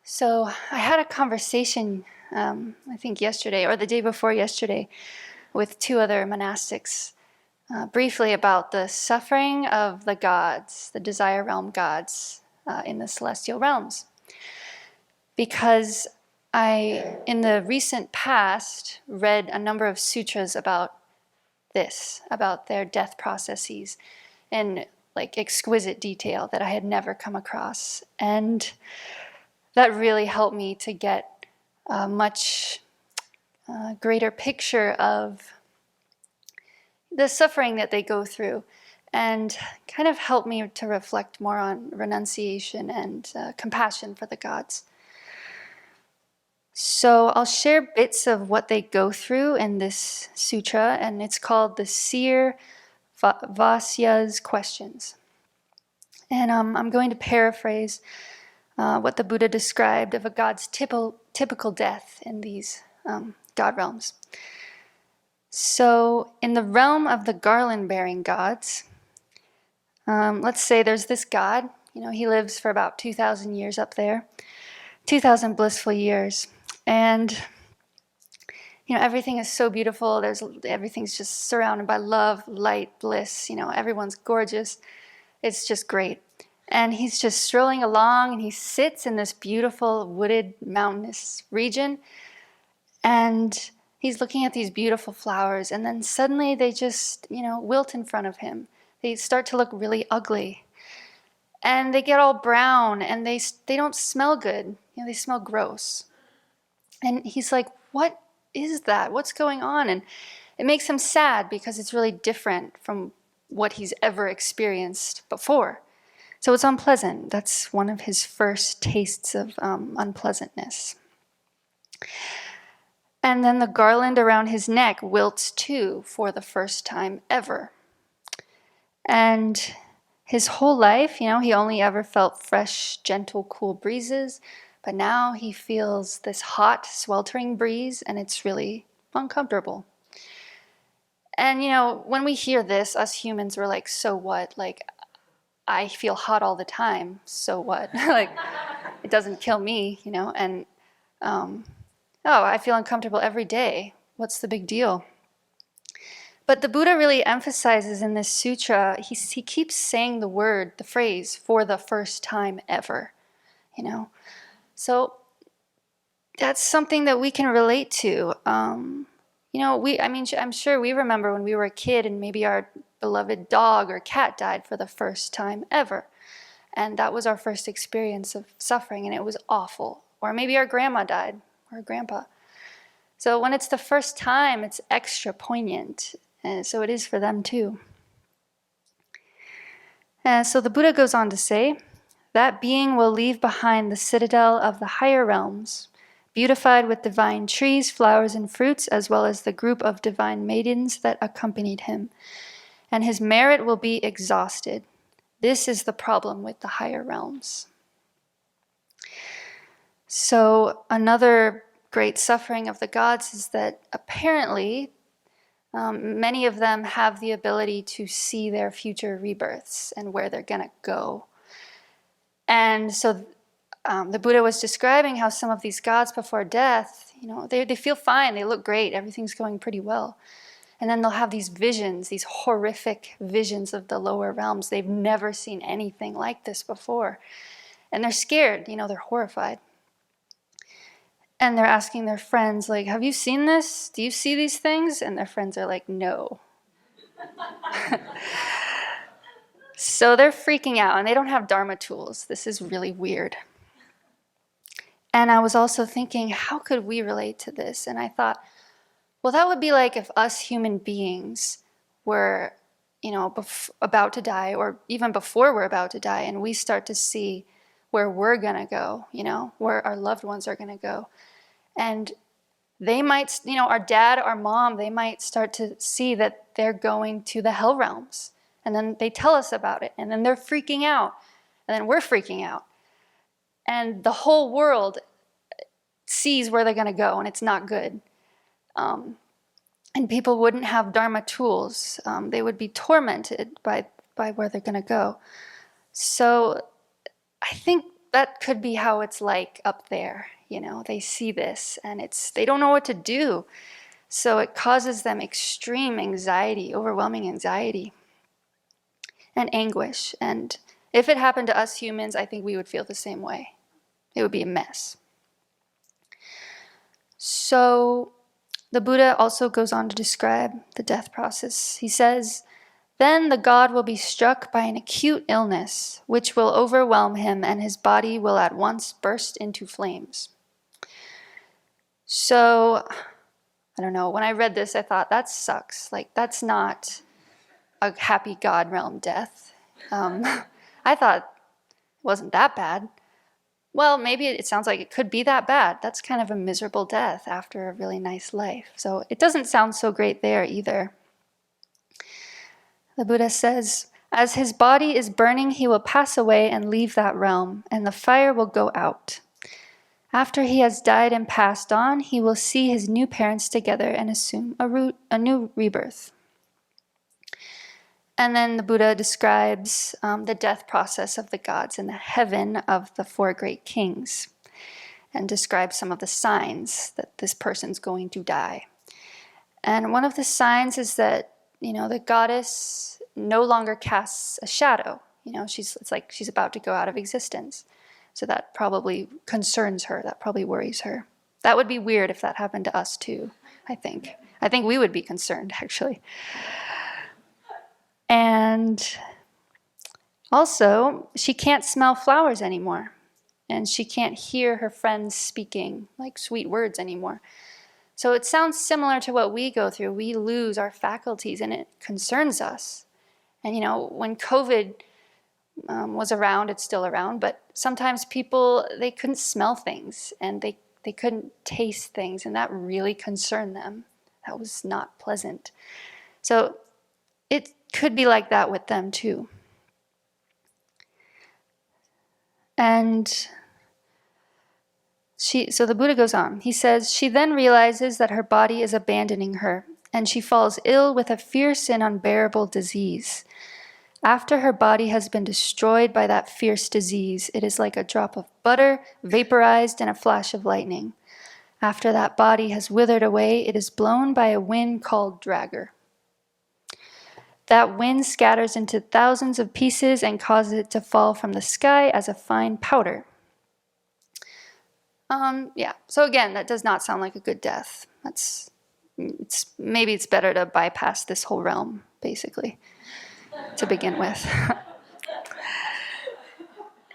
So I had a conversation, I think yesterday or the day before yesterday, with two other monastics, briefly about the suffering of the gods, the desire realm gods in the celestial realms. Because I, in the recent past, read a number of sutras about this, about their death processes, in like exquisite detail that I had never come across. And that really helped me to get a much greater picture of the suffering that they go through, and kind of helped me to reflect more on renunciation and compassion for the gods. So I'll share bits of what they go through in this sutra, and it's called the Seer Vasya's Questions. And I'm going to paraphrase what the Buddha described of a god's typical death in these god realms. So in the realm of the garland-bearing gods, let's say there's this god, he lives for about 2,000 years up there, 2,000 blissful years. And, everything is so beautiful. Everything's just surrounded by love, light, bliss. Everyone's gorgeous. It's just great. And he's just strolling along, and he sits in this beautiful wooded mountainous region, and he's looking at these beautiful flowers, and then suddenly they just, wilt in front of him. They start to look really ugly, and they get all brown, and they don't smell good. They smell gross. And he's like, what is that? What's going on? And it makes him sad because it's really different from what he's ever experienced before. So it's unpleasant. That's one of his first tastes of unpleasantness. And then the garland around his neck wilts too for the first time ever. And his whole life, he only ever felt fresh, gentle, cool breezes. But now he feels this hot, sweltering breeze, and it's really uncomfortable. And, when we hear this, us humans, we're like, so what? Like, I feel hot all the time, so what? Like, it doesn't kill me, and, I feel uncomfortable every day. What's the big deal? But the Buddha really emphasizes in this sutra, he keeps saying the phrase, for the first time ever, So that's something that we can relate to. I'm sure we remember when we were a kid and maybe our beloved dog or cat died for the first time ever. And that was our first experience of suffering, and it was awful. Or maybe our grandma died, or grandpa. So when it's the first time, it's extra poignant. And so it is for them too. So the Buddha goes on to say, that being will leave behind the citadel of the higher realms, beautified with divine trees, flowers, and fruits, as well as the group of divine maidens that accompanied him. And his merit will be exhausted. This is the problem with the higher realms. So another great suffering of the gods is that apparently many of them have the ability to see their future rebirths and where they're going to go. And so the Buddha was describing how some of these gods before death, they feel fine, they look great, everything's going pretty well. And then they'll have these visions, these horrific visions of the lower realms. They've never seen anything like this before. And they're scared, they're horrified. And they're asking their friends, like, have you seen this? Do you see these things? And their friends are like, no. So they're freaking out, and they don't have Dharma tools. This is really weird. And I was also thinking, how could we relate to this? And I thought, well, that would be like if us human beings were, about to die, or even before we're about to die, and we start to see where we're going to go, where our loved ones are going to go. And they might, our dad, our mom, they might start to see that they're going to the hell realms. And then they tell us about it, and then they're freaking out, and then we're freaking out. And the whole world sees where they're going to go, and it's not good. And people wouldn't have Dharma tools. They would be tormented by where they're going to go. So I think that could be how it's like up there. They see this and they don't know what to do. So it causes them extreme anxiety, overwhelming anxiety and anguish. And if it happened to us humans, I think we would feel the same way. It would be a mess. So the Buddha also goes on to describe the death process. He says, "Then the god will be struck by an acute illness, which will overwhelm him, and his body will at once burst into flames." So, I don't know, when I read this, I thought, that sucks. Like, that's not a happy God realm death. I thought it wasn't that bad. Well, maybe it sounds like it could be that bad. That's kind of a miserable death after a really nice life. So it doesn't sound so great there either. The Buddha says, "As his body is burning, he will pass away and leave that realm, and the fire will go out. After he has died and passed on, he will see his new parents together and assume a new rebirth." And then the Buddha describes the death process of the gods in the heaven of the four great kings, and describes some of the signs that this person's going to die. And one of the signs is that, the goddess no longer casts a shadow. It's like she's about to go out of existence. So that probably concerns her. That probably worries her. That would be weird if that happened to us too, I think. I think we would be concerned, actually. And also, she can't smell flowers anymore. And she can't hear her friends speaking like sweet words anymore. So it sounds similar to what we go through. We lose our faculties and it concerns us. And when COVID was around, it's still around, but sometimes people, they couldn't smell things and they couldn't taste things, and that really concerned them. That was not pleasant. So it could be like that with them too. And so the Buddha goes on. He says, "She then realizes that her body is abandoning her, and she falls ill with a fierce and unbearable disease. After her body has been destroyed by that fierce disease, it is like a drop of butter vaporized in a flash of lightning. After that body has withered away, it is blown by a wind called dragger. That wind scatters into thousands of pieces and causes it to fall from the sky as a fine powder." So again, that does not sound like a good death. Maybe it's better to bypass this whole realm, basically, to begin with.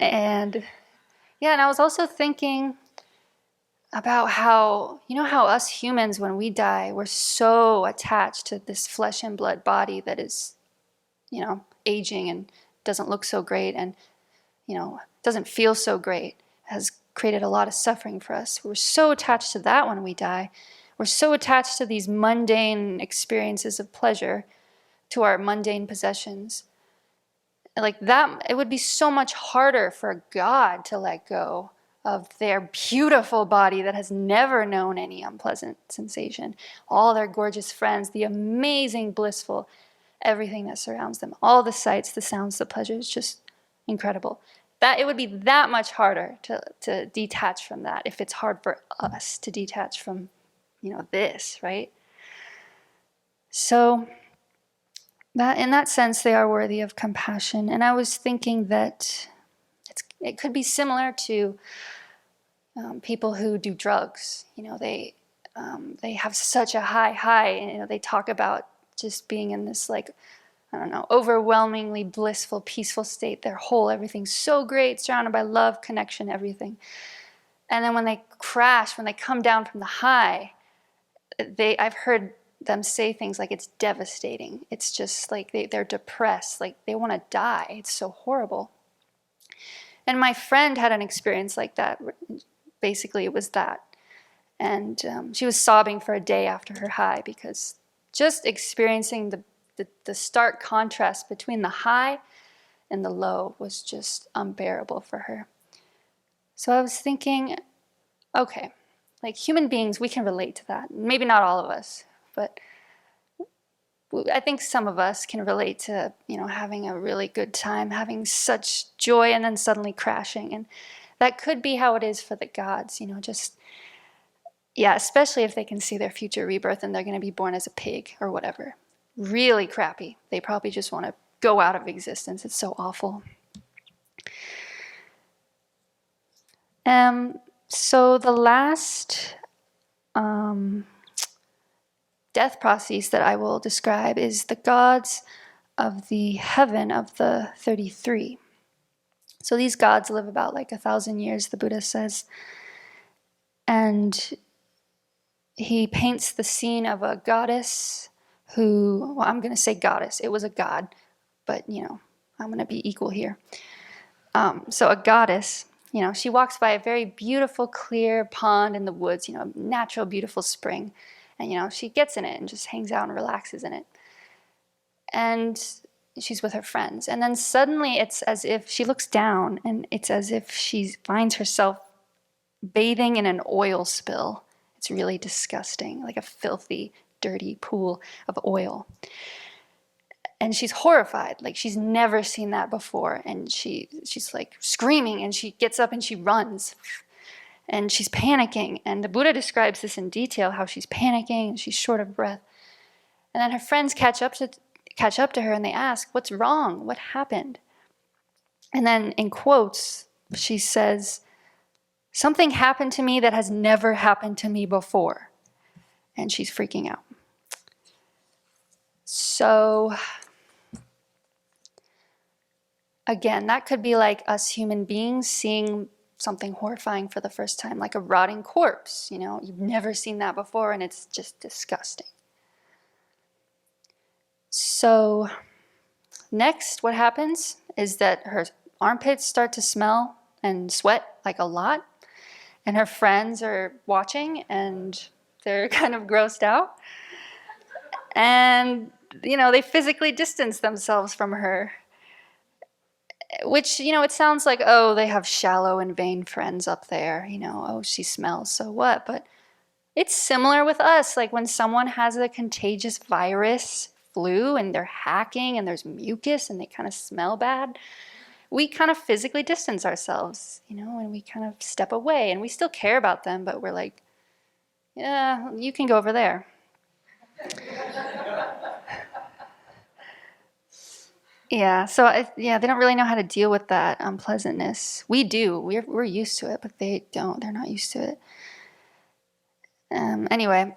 And I was also thinking about how us humans, when we die, we're so attached to this flesh and blood body that is, aging and doesn't look so great and, doesn't feel so great, has created a lot of suffering for us. We're so attached to that when we die. We're so attached to these mundane experiences of pleasure, to our mundane possessions. Like that, it would be so much harder for a God to let go of their beautiful body that has never known any unpleasant sensation. All their gorgeous friends, the amazing, blissful, everything that surrounds them, all the sights, the sounds, the pleasures, just incredible. That it would be that much harder to detach from that, if it's hard for us to detach from, this, right? So that, in that sense, they are worthy of compassion. And I was thinking that it could be similar to people who do drugs. They have such a high, and they talk about just being in this overwhelmingly blissful, peaceful state. Their whole, everything's so great, surrounded by love, connection, everything. And then when they crash, when they come down from the high, I've heard them say things like it's devastating. It's just like they're depressed, like they want to die. It's so horrible. And my friend had an experience like that. Basically, it was that. And she was sobbing for a day after her high, because just experiencing the stark contrast between the high and the low was just unbearable for her. So I was thinking, okay, like human beings, we can relate to that. Maybe not all of us, but I think some of us can relate to, having a really good time, having such joy and then suddenly crashing. And that could be how it is for the gods, just, yeah, especially if they can see their future rebirth and they're going to be born as a pig or whatever. Really crappy. They probably just want to go out of existence. It's so awful. So the last death process that I will describe is the gods of the heaven of the 33. So these gods live about like 1,000 years, the Buddha says. And he paints the scene of a goddess who, well, I'm going to say goddess. It was a god, but, I'm going to be equal here. So a goddess, she walks by a very beautiful, clear pond in the woods, natural, beautiful spring. And, she gets in it and just hangs out and relaxes in it. And she's with her friends. And then suddenly it's as if she looks down and it's as if she finds herself bathing in an oil spill. It's really disgusting, like a filthy, dirty pool of oil. And she's horrified, like she's never seen that before. And she's like screaming, and she gets up and she runs. And she's panicking. And the Buddha describes this in detail, how she's panicking and she's short of breath. And then her friends catch up to her and they ask, "What's wrong? What happened?" And then in quotes, she says, "Something happened to me that has never happened to me before." And she's freaking out. So again, that could be like us human beings seeing something horrifying for the first time, like a rotting corpse. You've never seen that before and it's just disgusting. So next, what happens is that her armpits start to smell and sweat like a lot. And her friends are watching and they're kind of grossed out. And, they physically distance themselves from her. Which, it sounds like, oh, they have shallow and vain friends up there. Oh, she smells, so what? But it's similar with us. Like when someone has a contagious virus, flu, and they're hacking and there's mucus and they kind of smell bad, we kind of physically distance ourselves, and we kind of step away. And we still care about them, but we're like, yeah, you can go over there. Yeah, so they don't really know how to deal with that unpleasantness. We do. We're used to it, but they don't. They're not used to it. Anyway,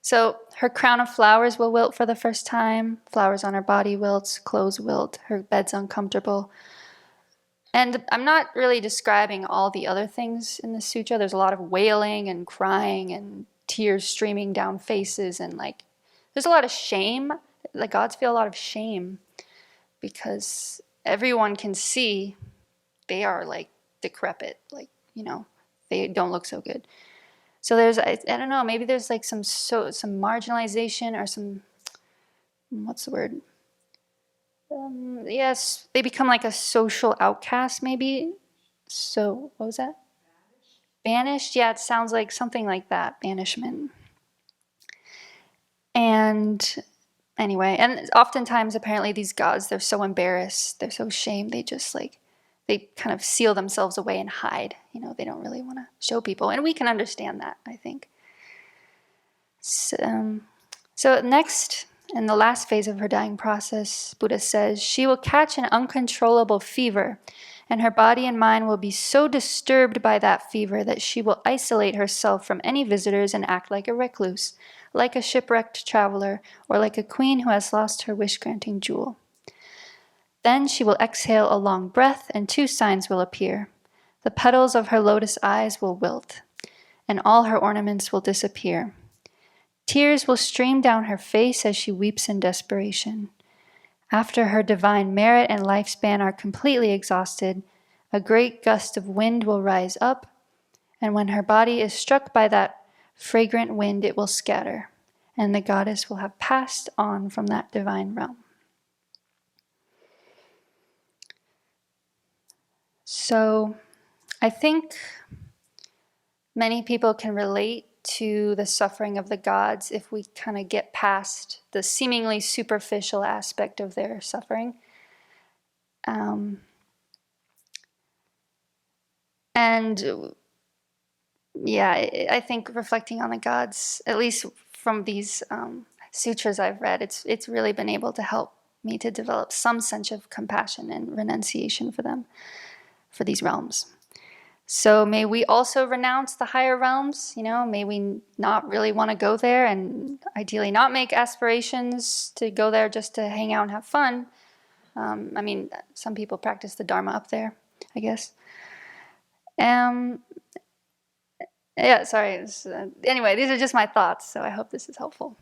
so her crown of flowers will wilt for the first time. Flowers on her body wilts, clothes wilt, her bed's uncomfortable. And I'm not really describing all the other things in the sutra. There's a lot of wailing and crying and tears streaming down faces, and there's a lot of shame. The gods feel a lot of shame because everyone can see they are decrepit, they don't look so good. So there's, I don't know, maybe there's some marginalization or some, what's the word? Yes, they become like a social outcast maybe. So what was that? Banished? Yeah, it sounds like something like that, banishment. And anyway, and oftentimes apparently these gods, they're so embarrassed, they're so ashamed, they just they kind of seal themselves away and hide. They don't really want to show people. And we can understand that, I think. So next, in the last phase of her dying process, Buddha says, she will catch an uncontrollable fever, and her body and mind will be so disturbed by that fever that she will isolate herself from any visitors and act like a recluse, like a shipwrecked traveler, or like a queen who has lost her wish-granting jewel. Then she will exhale a long breath, and 2 signs will appear. The petals of her lotus eyes will wilt, and all her ornaments will disappear. Tears will stream down her face as she weeps in desperation. After her divine merit and lifespan are completely exhausted, a great gust of wind will rise up, and when her body is struck by that fragrant wind, it will scatter, and the goddess will have passed on from that divine realm. So I think many people can relate to the suffering of the gods if we kind of get past the seemingly superficial aspect of their suffering. And yeah, I think reflecting on the gods, at least from these sutras I've read, it's really been able to help me to develop some sense of compassion and renunciation for them, for these realms. So may we also renounce the higher realms, may we not really want to go there, and ideally not make aspirations to go there just to hang out and have fun. I mean, some people practice the Dharma up there, I guess. Yeah, sorry. Anyway, these are just my thoughts, so I hope this is helpful.